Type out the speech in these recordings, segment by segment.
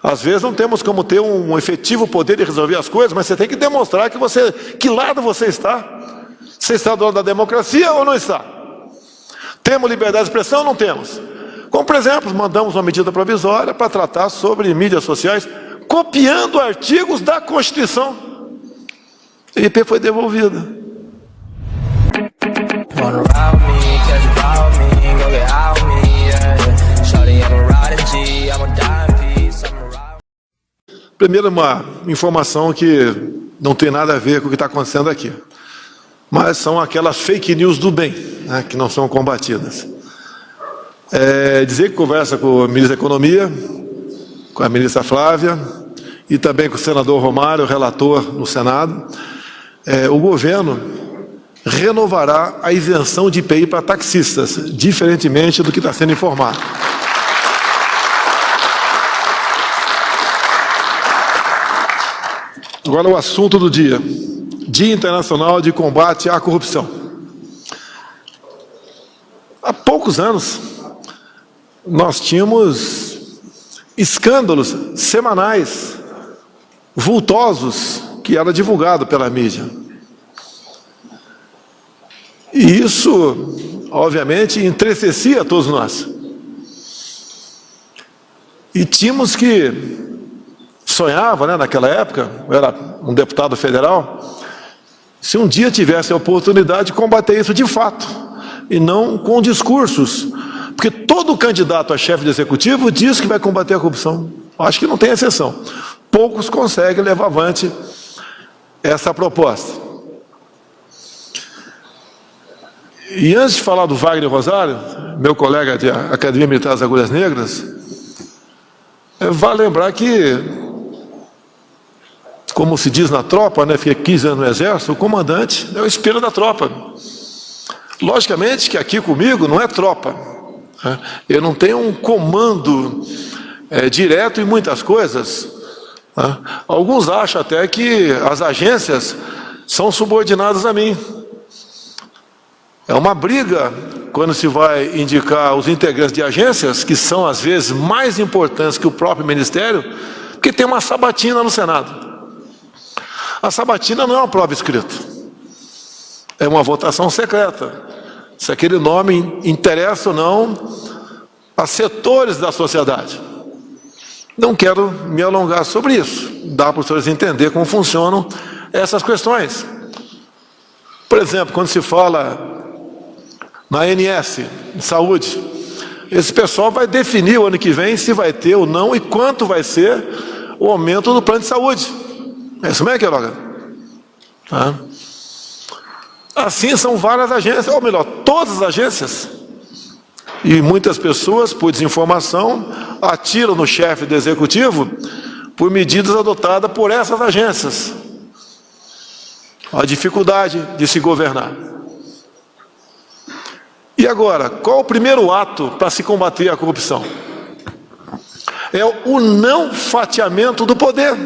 Às vezes não temos como ter um efetivo poder de resolver as coisas, mas você tem que demonstrar que lado você está. Você está do lado da democracia ou não está? Temos liberdade de expressão ou não temos? Como, por exemplo, mandamos uma medida provisória para tratar sobre mídias sociais, copiando artigos da Constituição. A MP foi devolvida. Primeiro, uma informação que não tem nada a ver com o que está acontecendo aqui. Mas são aquelas fake news do bem, né, que não são combatidas. Dizer que conversa com o ministro da Economia, com a ministra Flávia, e também com o senador Romário, relator no Senado, o governo renovará a isenção de IPI para taxistas, diferentemente do que está sendo informado. Agora o assunto do dia. Dia Internacional de Combate à Corrupção. Há poucos anos, nós tínhamos escândalos semanais, vultosos, que era divulgado pela mídia. E isso, obviamente, entristecia todos nós. E tínhamos que sonhava, né, naquela época, eu era um deputado federal, se um dia tivesse a oportunidade de combater isso de fato, e não com discursos, porque todo candidato a chefe de executivo diz que vai combater a corrupção. Acho que não tem exceção. Poucos conseguem levar avante essa proposta. E antes de falar do Wagner Rosário, meu colega de Academia Militar das Agulhas Negras, vale lembrar que, como se diz na tropa, né, fiquei 15 anos no Exército, o comandante é o espelho da tropa. Logicamente que aqui comigo não é tropa. Né? Eu não tenho um comando direto em muitas coisas. Né? Alguns acham até que as agências são subordinadas a mim. É uma briga quando se vai indicar os integrantes de agências, que são às vezes mais importantes que o próprio Ministério, porque tem uma sabatina no Senado. A sabatina não é uma prova escrita, é uma votação secreta. Se aquele nome interessa ou não a setores da sociedade. Não quero me alongar sobre isso, dá para os senhores entender como funcionam essas questões. Por exemplo, quando se fala na ANS, em saúde, esse pessoal vai definir o ano que vem se vai ter ou não e quanto vai ser o aumento do plano de saúde. É isso mesmo, Queiroga? Tá? Assim são várias agências, ou melhor, todas as agências. E muitas pessoas, por desinformação, atiram no chefe do executivo por medidas adotadas por essas agências. A dificuldade de se governar. E agora, qual o primeiro ato para se combater a corrupção? É o não fatiamento do poder.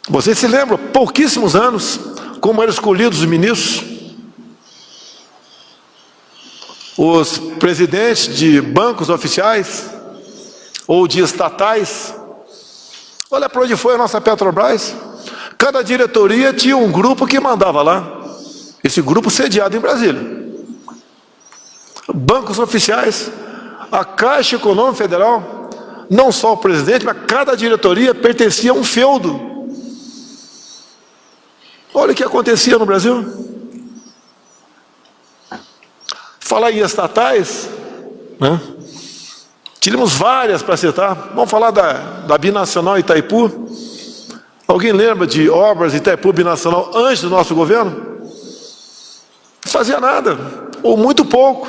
Vocês se lembram, pouquíssimos anos, como eram escolhidos os ministros? Os presidentes de bancos oficiais, ou de estatais. Olha para onde foi a nossa Petrobras. Cada diretoria tinha um grupo que mandava lá. Esse grupo sediado em Brasília. Bancos oficiais, a Caixa Econômica Federal, não só o presidente, mas cada diretoria pertencia a um feudo. Olha o que acontecia no Brasil. Falar em estatais, né? Tínhamos várias para citar. Vamos falar da Binacional Itaipu. Alguém lembra de obras Itaipu Binacional antes do nosso governo? Não fazia nada, ou muito pouco.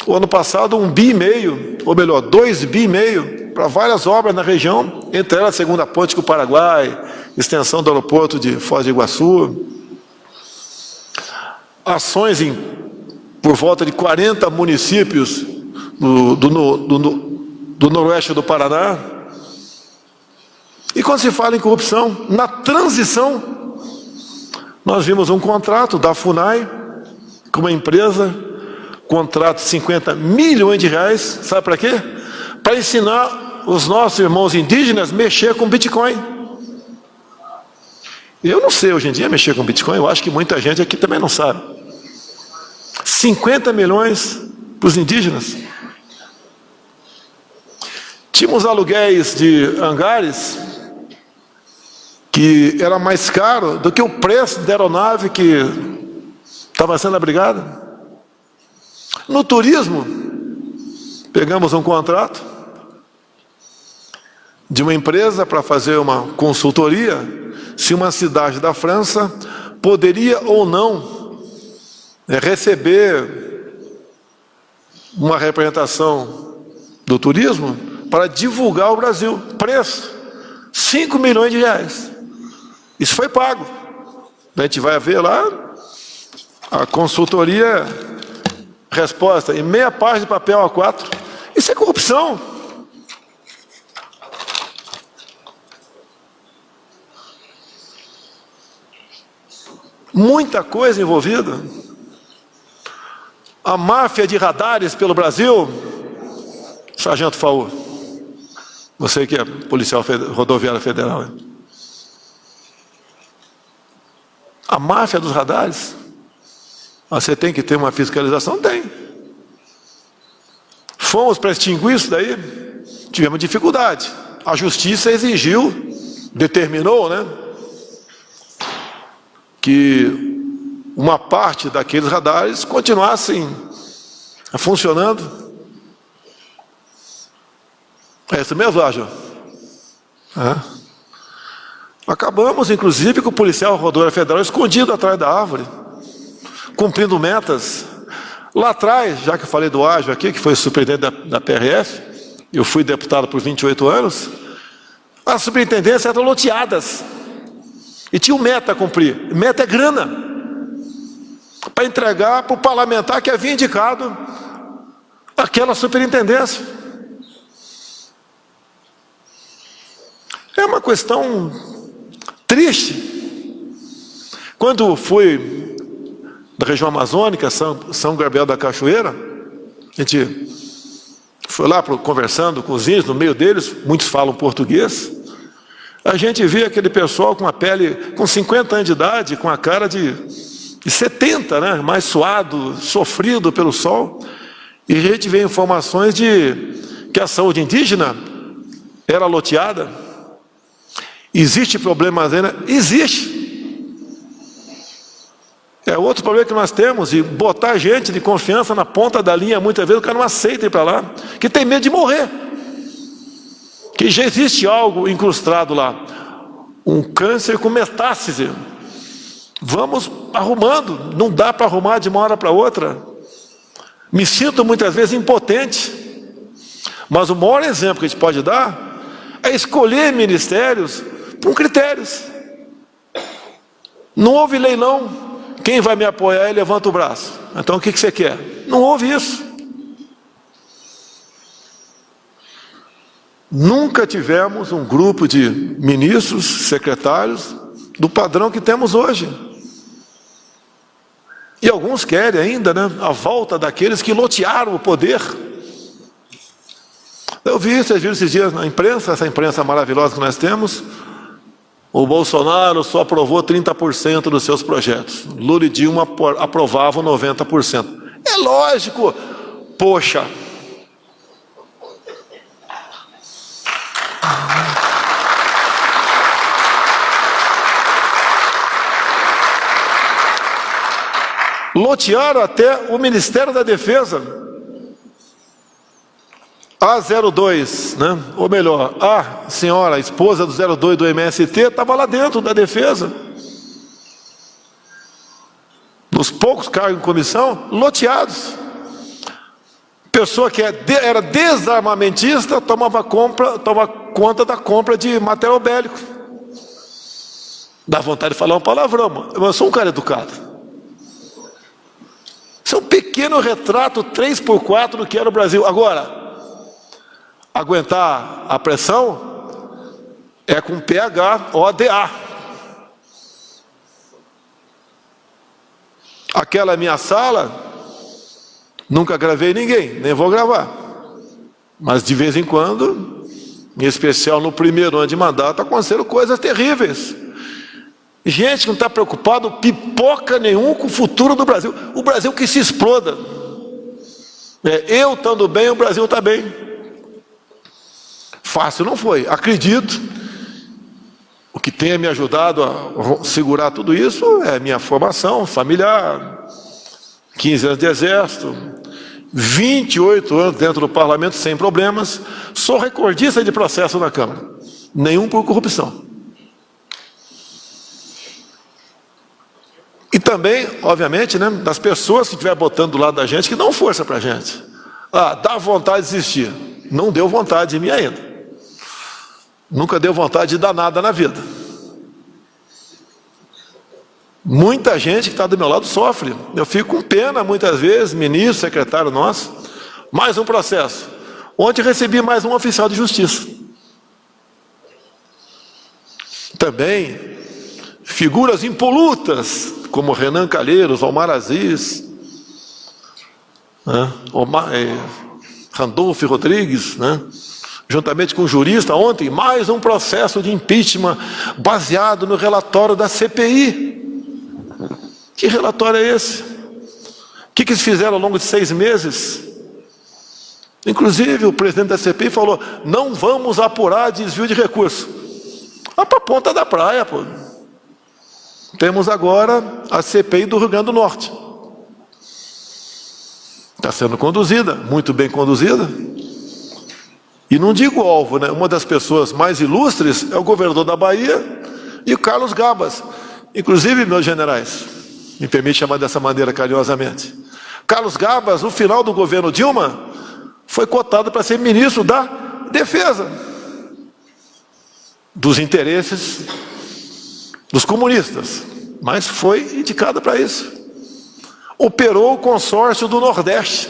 O ano passado, 1,5 bi, ou melhor, 2,5 bi, para várias obras na região, entre elas a segunda ponte com o Paraguai, extensão do aeroporto de Foz do Iguaçu, ações por volta de 40 municípios do noroeste do Paraná. E quando se fala em corrupção, na transição, nós vimos um contrato da FUNAI com uma empresa, contrato de 50 milhões de reais, sabe para quê? para ensinar os nossos irmãos indígenas a mexer com Bitcoin. Eu não sei hoje em dia mexer com Bitcoin, eu acho que muita gente aqui também não sabe. 50 milhões para os indígenas. Tínhamos aluguéis de hangares que era mais caro do que o preço da aeronave que estava sendo abrigada. No turismo, pegamos um contrato de uma empresa para fazer uma consultoria se uma cidade da França poderia ou não receber uma representação do turismo para divulgar o Brasil. Preço, 5 milhões de reais. Isso foi pago. A gente vai ver lá a consultoria, resposta, em meia página de papel A4. Isso é corrupção. Muita coisa envolvida. A máfia de radares pelo Brasil, Sargento Faú, você que é policial rodoviário federal, hein? A máfia dos radares, você tem que ter uma fiscalização? Tem. Fomos para extinguir isso daí, tivemos dificuldade. A justiça exigiu, determinou, né, que uma parte daqueles radares continuassem funcionando. É isso mesmo, Ágil? Acabamos, inclusive, com o policial rodoviário federal escondido atrás da árvore, cumprindo metas. Lá atrás, já que eu falei do Ágil aqui, que foi superintendente da PRF, eu fui deputado por 28 anos, as superintendências eram loteadas. E tinha um meta a cumprir. Meta é grana. Para entregar para o parlamentar que havia indicado aquela superintendência. É uma questão triste. Quando fui da região amazônica, São Gabriel da Cachoeira, a gente foi lá conversando com os índios, no meio deles, muitos falam português. A gente vê aquele pessoal com a pele, com 50 anos de idade, com a cara de 70, né? Mais suado, sofrido pelo sol. E a gente vê informações de que a saúde indígena era loteada. Existe problema ainda? Existe. É outro problema que nós temos, e botar gente de confiança na ponta da linha, muitas vezes o cara não aceita ir para lá, que tem medo de morrer. Que já existe algo incrustado lá, um câncer com metástase. Vamos arrumando, não dá para arrumar de uma hora para outra. Me sinto muitas vezes impotente, mas o maior exemplo que a gente pode dar é escolher ministérios com critérios. Não houve leilão, quem vai me apoiar, levanta o braço. Então o que você quer? Não houve isso. Nunca tivemos um grupo de ministros, secretários, do padrão que temos hoje. E alguns querem ainda, né, a volta daqueles que lotearam o poder. Eu vi, vocês viram esses dias na imprensa, essa imprensa maravilhosa que nós temos. O Bolsonaro só aprovou 30% dos seus projetos. Lula e Dilma aprovavam 90%. É lógico, poxa. Lotearam até o Ministério da Defesa. A 02, né? Ou melhor, a senhora, a esposa do 02 do MST, estava lá dentro da defesa. Nos poucos cargos em comissão, loteados. Pessoa que era desarmamentista tomava conta da compra de material bélico. Dá vontade de falar um palavrão, mas eu sou um cara educado. Isso é um pequeno retrato 3x4 do que era o Brasil. Agora, aguentar a pressão é com PHODA. Aquela minha sala, nunca gravei ninguém, nem vou gravar. Mas de vez em quando, em especial no primeiro ano de mandato, aconteceram coisas terríveis. Gente que não está preocupado pipoca nenhum com o futuro do Brasil. O Brasil que se exploda. Eu estando bem, o Brasil está bem. Fácil não foi. Acredito. O que tenha me ajudado a segurar tudo isso é minha formação familiar. 15 anos de exército. 28 anos dentro do parlamento sem problemas. Sou recordista de processo na Câmara. Nenhum por corrupção. E também, obviamente, né, das pessoas que estiver botando do lado da gente, que dão força para a gente. Dá vontade de desistir. Não deu vontade de mim ainda. Nunca deu vontade de dar nada na vida. Muita gente que está do meu lado sofre. Eu fico com pena, muitas vezes, ministro, secretário nosso. Mais um processo. Ontem recebi mais um oficial de justiça. Também, figuras impolutas, como Renan Calheiros, Omar Aziz, né? Randolfo Rodrigues, né? Juntamente com o jurista, ontem, mais um processo de impeachment baseado no relatório da CPI. Que relatório é esse? O que eles fizeram ao longo de 6 meses? Inclusive, o presidente da CPI falou, não vamos apurar desvio de recursos. Lá para a ponta da praia, pô. Temos agora a CPI do Rio Grande do Norte. Está sendo conduzida, muito bem conduzida. E não digo alvo, né? Uma das pessoas mais ilustres é o governador da Bahia e o Carlos Gabas. Inclusive, meus generais, me permite chamar dessa maneira carinhosamente. Carlos Gabas, no final do governo Dilma, foi cotado para ser ministro da Defesa. Dos interesses dos comunistas, mas foi indicado para isso. Operou o consórcio do Nordeste,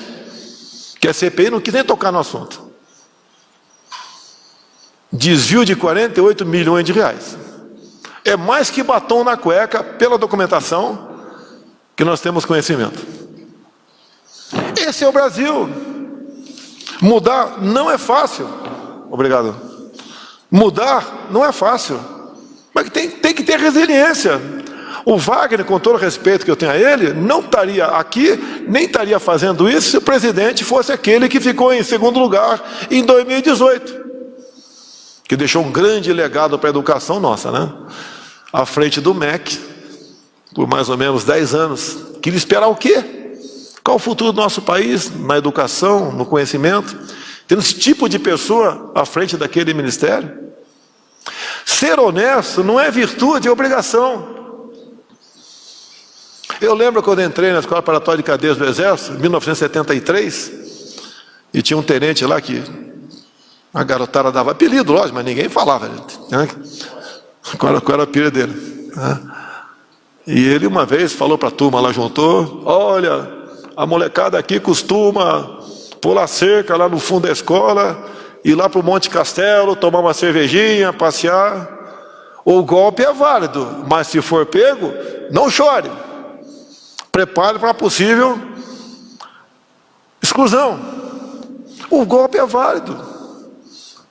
que a CPI não quis nem tocar no assunto. Desvio de 48 milhões de reais. É mais que batom na cueca, pela documentação que nós temos conhecimento. Esse é o Brasil. Mudar não é fácil. Obrigado. Mudar não é fácil. Mas tem que ter resiliência. O Wagner, com todo o respeito que eu tenho a ele, não estaria aqui, nem estaria fazendo isso se o presidente fosse aquele que ficou em segundo lugar em 2018. Que deixou um grande legado para a educação nossa, né? À frente do MEC, por mais ou menos 10 anos. Queria esperar o quê? Qual o futuro do nosso país na educação, no conhecimento? Tendo esse tipo de pessoa à frente daquele ministério? Ser honesto não é virtude, é obrigação. Eu lembro quando entrei na Escola Preparatória de Cadeias do Exército, em 1973, e tinha um tenente lá que a garotada dava apelido, lógico, mas ninguém falava. Né? Qual era o apelido dele? E ele uma vez falou para a turma lá, juntou, olha, a molecada aqui costuma pular cerca lá no fundo da escola, ir lá para o Monte Castelo, tomar uma cervejinha, passear. O golpe é válido, mas se for pego, não chore. Prepare para a possível exclusão. O golpe é válido.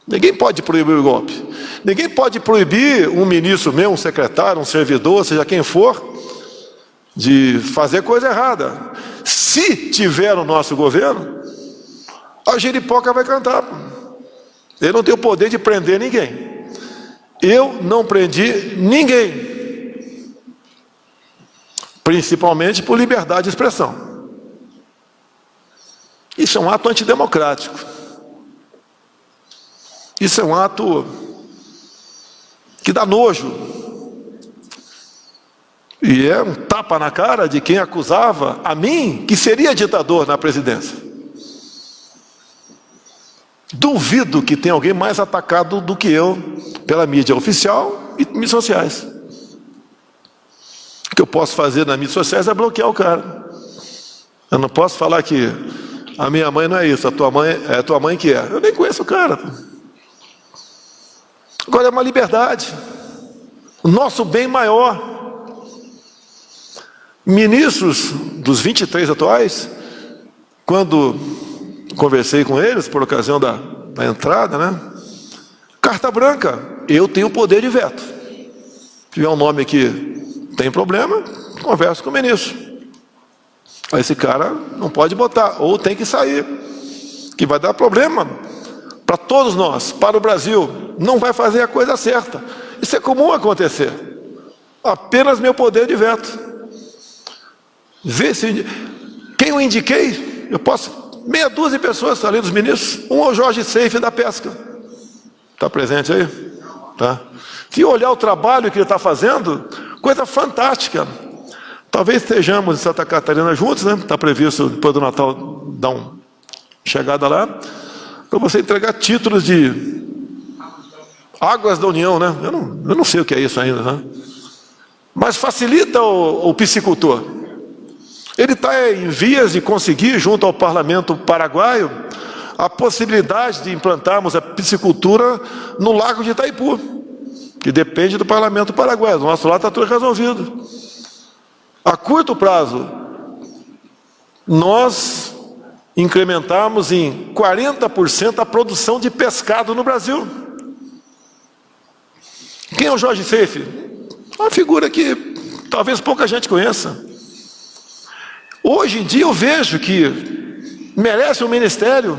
Ninguém pode proibir o golpe. Ninguém pode proibir um ministro meu, um secretário, um servidor, seja quem for, de fazer coisa errada. Se tiver no nosso governo, a giripoca vai cantar. Ele não tem o poder de prender ninguém. Eu não prendi ninguém. Principalmente por liberdade de expressão. Isso é um ato antidemocrático. Isso é um ato que dá nojo. E é um tapa na cara de quem acusava a mim que seria ditador na presidência. Duvido que tenha alguém mais atacado do que eu pela mídia oficial e mídias sociais. O que eu posso fazer nas mídias sociais é bloquear o cara. Eu não posso falar que a minha mãe não é isso, a tua mãe é a tua mãe que é. Eu nem conheço o cara. Agora é uma liberdade. O nosso bem maior. Ministros dos 23 atuais, quando conversei com eles por ocasião da entrada, né? Carta branca, eu tenho poder de veto. Se tiver um nome que tem problema, converso com o ministro. Aí esse cara não pode botar, ou tem que sair, que vai dar problema para todos nós, para o Brasil. Não vai fazer a coisa certa. Isso é comum acontecer. Apenas meu poder de veto. Vê se quem eu indiquei, eu posso, meia dúzia de pessoas ali dos ministros, um é o Jorge Seife da Pesca. Está presente aí? Tá. Se olhar o trabalho que ele está fazendo, coisa fantástica. Talvez estejamos em Santa Catarina juntos, né? Está previsto depois do Natal dar uma chegada lá, para você entregar títulos de Águas da União, né? Eu não sei o que é isso ainda, né? Mas facilita o piscicultor. Ele está em vias de conseguir, junto ao parlamento paraguaio, a possibilidade de implantarmos a piscicultura no Lago de Itaipu, que depende do parlamento paraguaio. Do nosso lado está tudo resolvido. A curto prazo, nós incrementamos em 40% a produção de pescado no Brasil. Quem é o Jorge Seife? Uma figura que talvez pouca gente conheça. Hoje em dia eu vejo que merece um ministério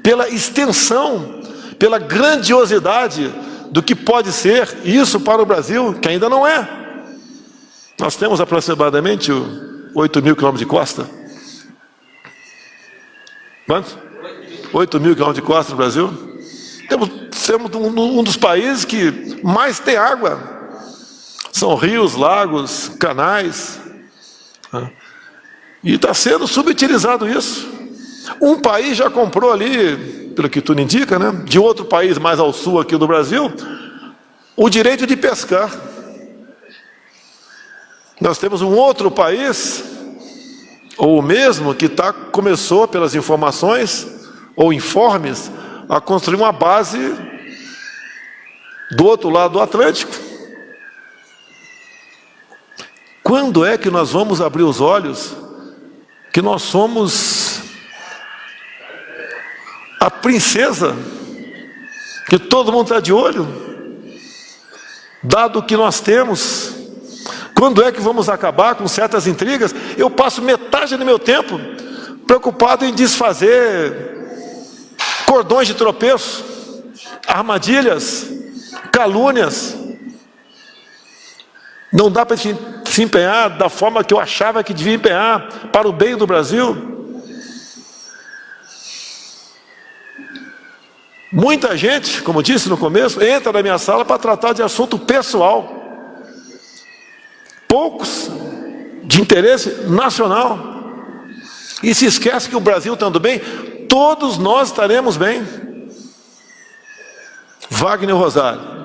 pela extensão, pela grandiosidade do que pode ser isso para o Brasil, que ainda não é. Nós temos aproximadamente 8 mil quilômetros de costa. Quantos? 8 mil quilômetros de costa no Brasil. Temos um dos países que mais tem água. São rios, lagos, canais. E está sendo subutilizado isso. Um país já comprou ali, pelo que tudo indica, né, de outro país mais ao sul aqui do Brasil, o direito de pescar. Nós temos um outro país, ou o mesmo, que começou, pelas informações, ou informes, a construir uma base do outro lado do Atlântico. Quando é que nós vamos abrir os olhos que nós somos a princesa que todo mundo está de olho, dado o que nós temos? Quando é que vamos acabar com certas intrigas? Eu passo metade do meu tempo preocupado em desfazer cordões de tropeço, armadilhas, calúnias. Não dá para se empenhar da forma que eu achava que devia empenhar para o bem do Brasil. Muita gente, como disse no começo, entra na minha sala para tratar de assunto pessoal. Poucos de interesse nacional. E se esquece que o Brasil estando bem, todos nós estaremos bem. Wagner Rosário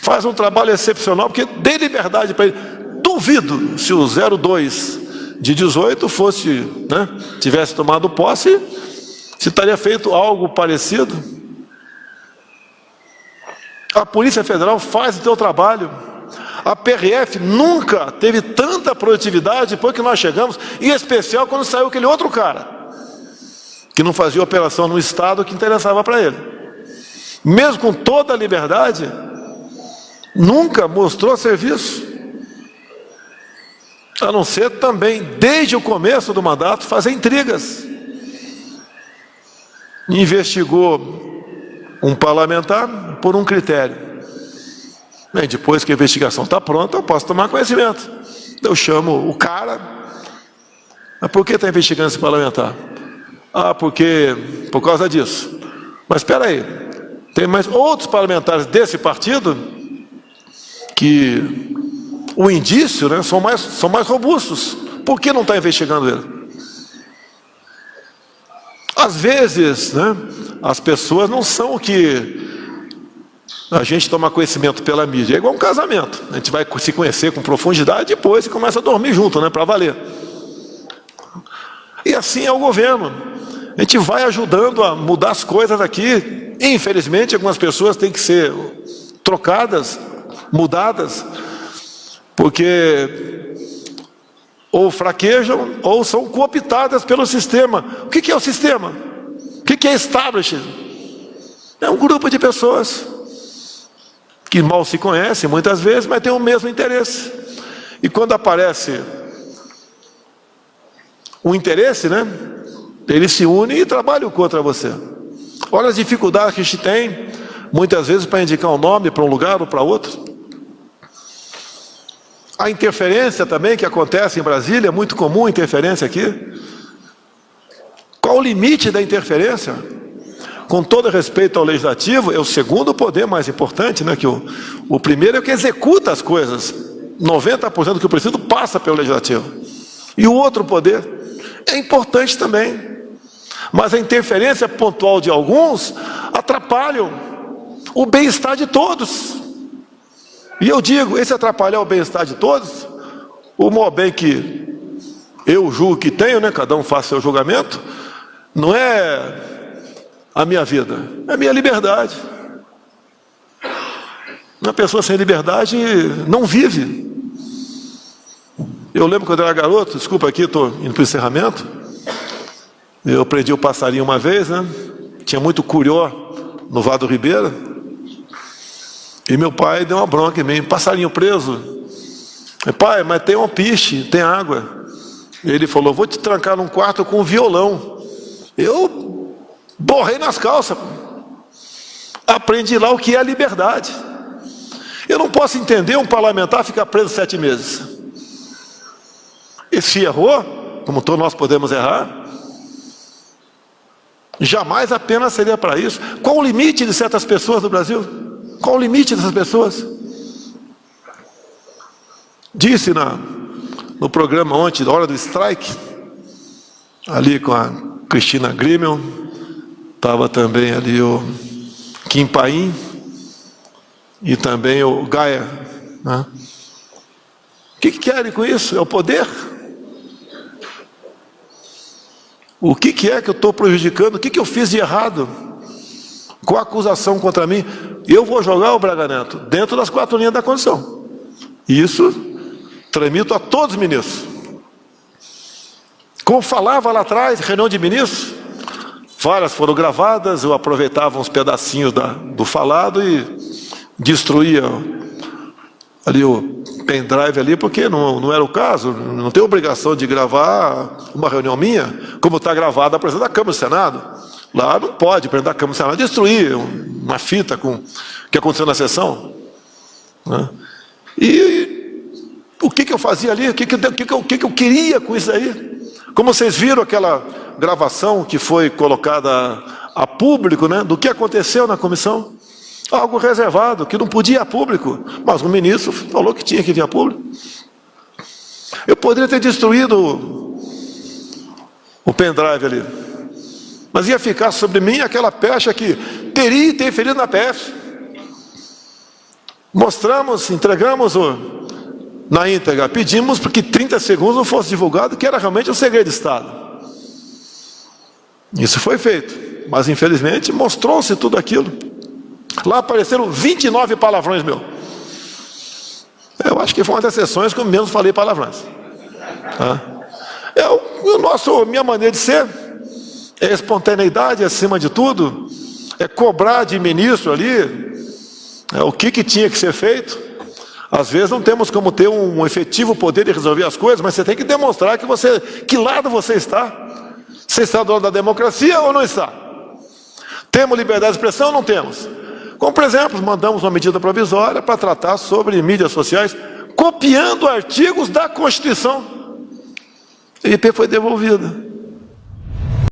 faz um trabalho excepcional, porque dei liberdade para ele. Duvido se o 02 de 18 fosse, né, tivesse tomado posse, se estaria feito algo parecido. A Polícia Federal faz o seu trabalho. A PRF nunca teve tanta produtividade depois que nós chegamos, em especial quando saiu aquele outro cara, que não fazia operação no Estado que interessava para ele. Mesmo com toda a liberdade, nunca mostrou serviço. A não ser também, desde o começo do mandato, fazer intrigas. Investigou um parlamentar por um critério. Bem, depois que a investigação está pronta, eu posso tomar conhecimento. Eu chamo o cara. Mas por que está investigando esse parlamentar? Ah, porque por causa disso. Mas espera aí, tem mais outros parlamentares desse partido que o indício, né, são mais robustos. Por que não está investigando ele? Às vezes, né, as pessoas não são o que a gente toma conhecimento pela mídia. É igual um casamento. A gente vai se conhecer com profundidade e depois você começa a dormir junto, né, para valer. E assim é o governo. A gente vai ajudando a mudar as coisas aqui. Infelizmente, algumas pessoas têm que ser trocadas, mudadas, porque ou fraquejam, ou são cooptadas pelo sistema. O que é o sistema? O que é establishment? É um grupo de pessoas que mal se conhecem muitas vezes, mas têm o mesmo interesse. E quando aparece um interesse, né, eles se unem e trabalham contra você. Olha as dificuldades que a gente tem, muitas vezes, para indicar um nome para um lugar ou para outro. A interferência também que acontece em Brasília, é muito comum a interferência aqui. Qual o limite da interferência? Com todo respeito ao legislativo, é o segundo poder mais importante, né? Que o primeiro é o que executa as coisas. 90% do que eu preciso passa pelo legislativo. E o outro poder é importante também. Mas a interferência pontual de alguns atrapalham o bem-estar de todos. E eu digo, esse atrapalhar o bem-estar de todos, o maior bem que eu julgo que tenho, né? Cada um faz seu julgamento, não é a minha vida, é a minha liberdade. Uma pessoa sem liberdade não vive. Eu lembro quando eu era garoto, desculpa aqui, estou indo para o encerramento, eu prendi o passarinho uma vez, né? Tinha muito curió no Vado Ribeira, e meu pai deu uma bronca em mim, passarinho preso. Pai, mas tem um piche, tem água. Ele falou, vou te trancar num quarto com um violão. Eu borrei nas calças. Aprendi lá o que é a liberdade. Eu não posso entender um parlamentar ficar preso 7 meses. E se errou, como todos nós podemos errar, jamais a pena seria para isso. Qual o limite de certas pessoas no Brasil? Qual o limite dessas pessoas? Disse no programa ontem, Hora do Strike, ali com a Cristina Grimmel, estava também ali o Kim Paim e também o Gaia. Né? O que querem com isso? É o poder? O que é que eu estou prejudicando? O que eu fiz de errado? Com a acusação contra mim? Eu vou jogar o Braga Neto dentro das 4 linhas da Constituição. Isso tramito a todos os ministros. Como falava lá atrás, reunião de ministros, várias foram gravadas, eu aproveitava uns pedacinhos do falado e destruía ali o pendrive ali, porque não era o caso, não tem obrigação de gravar uma reunião minha, como está gravada a presença da Câmara do Senado. Lá não pode, o presidente da Câmara do Senado, destruir uma fita com o que aconteceu na sessão. Né? E o que eu fazia ali? O que eu queria com isso aí? Como vocês viram aquela gravação que foi colocada a público, né, do que aconteceu na comissão? Algo reservado, que não podia ir a público, mas o ministro falou que tinha que vir a público. Eu poderia ter destruído o pendrive ali, mas ia ficar sobre mim aquela pecha que teria interferido na PF. Mostramos, entregamos na íntegra, pedimos para que 30 segundos não fosse divulgado, que era realmente um segredo de Estado. Isso foi feito, mas infelizmente mostrou-se tudo aquilo. Lá apareceram 29 palavrões meus. Eu acho que foi uma das sessões que eu menos falei palavrões. Minha maneira de ser é espontaneidade acima de tudo, é cobrar de ministro ali o que tinha que ser feito. Às vezes não temos como ter um efetivo poder de resolver as coisas, mas você tem que demonstrar que lado você está. Você está do lado da democracia ou não está? Temos liberdade de expressão ou não temos? Como, por exemplo, mandamos uma medida provisória para tratar sobre mídias sociais, copiando artigos da Constituição. A MP foi devolvida.